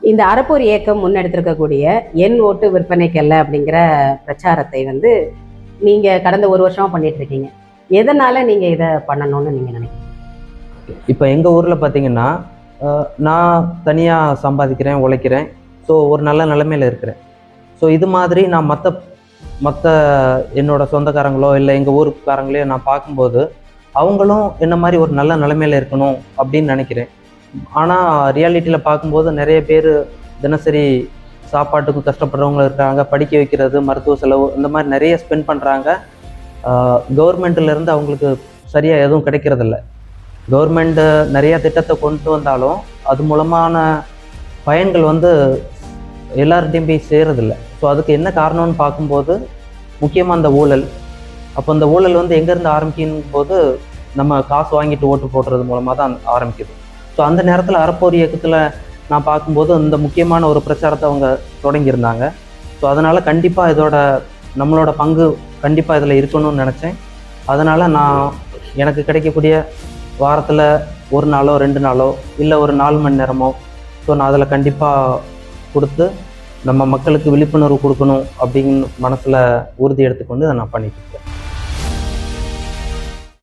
இந்த அறப்போர் இயக்கம் முன்னெடுத்திருக்கக்கூடிய என் ஓட்டு விற்பனைக்கல்ல அப்படிங்கிற பிரச்சாரத்தை வந்து நீங்கள் கடந்த ஒரு வருஷமாக பண்ணிட்டு இருக்கீங்க. எதனால் நீங்கள் இதை பண்ணணும்னு நீங்கள் நினைக்கிறீங்க? இப்போ எங்கள் ஊரில் பார்த்தீங்கன்னா, நான் தனியாக சம்பாதிக்கிறேன், உழைக்கிறேன். ஸோ ஒரு நல்ல நிலைமையில் இருக்கிறேன். ஸோ இது மாதிரி நான் மற்ற என்னோட சொந்தக்காரங்களோ இல்லை எங்கள் ஊருக்காரங்களையோ நான் பார்க்கும்போது அவங்களும் என்ன மாதிரி ஒரு நல்ல நிலைமையில் இருக்கணும் அப்படின்னு நினைக்கிறேன். ஆனால் ரியாலிட்டியில் பார்க்கும்போது நிறைய பேர் தினசரி சாப்பாட்டுக்கும் கஷ்டப்படுறவங்களும் இருக்காங்க, படிக்க வைக்கிறது, மருத்துவ செலவு, இந்த மாதிரி நிறைய ஸ்பெண்ட் பண்ணுறாங்க. கவர்மெண்ட்லேருந்து அவங்களுக்கு சரியாக எதுவும் கிடைக்கிறதில்ல. கவர்மெண்ட்டு நிறைய திட்டத்தை கொண்டு வந்தாலும் அது மூலமான பயன்கள் வந்து எல்லார்ட்டையும் போய் சேரதில்ல. ஸோ அதுக்கு என்ன காரணம்னு பார்க்கும்போது முக்கியமாக அந்த ஊழல். அப்போ அந்த ஊழல் வந்து எங்கேருந்து ஆரம்பிக்கும் போது நம்ம காசு வாங்கிட்டு ஓட்டு போடுறது மூலமாக தான் ஆரம்பிக்குது. ஸோ அந்த நேரத்தில் அறப்போர் இயக்கத்தில் நான் பார்க்கும்போது இந்த முக்கியமான ஒரு பிரச்சாரத்தை அவங்க தொடங்கியிருந்தாங்க. ஸோ அதனால் கண்டிப்பாக நம்மளோட பங்கு கண்டிப்பாக இதில் இருக்கணும்னு நினச்சேன். அதனால் நான் எனக்கு கிடைக்கக்கூடிய வாரத்தில் ஒரு நாளோ 2 நாளோ இல்லை ஒரு 4 மணி நேரமோ ஸோ நான் அதில் கண்டிப்பாக கொடுத்து நம்ம மக்களுக்கு விழிப்புணர்வு கொடுக்கணும் அப்படின்னு மனசில் உறுதி எடுத்துக்கொண்டு அதை நான் பண்ணிட்டு இருக்கேன்.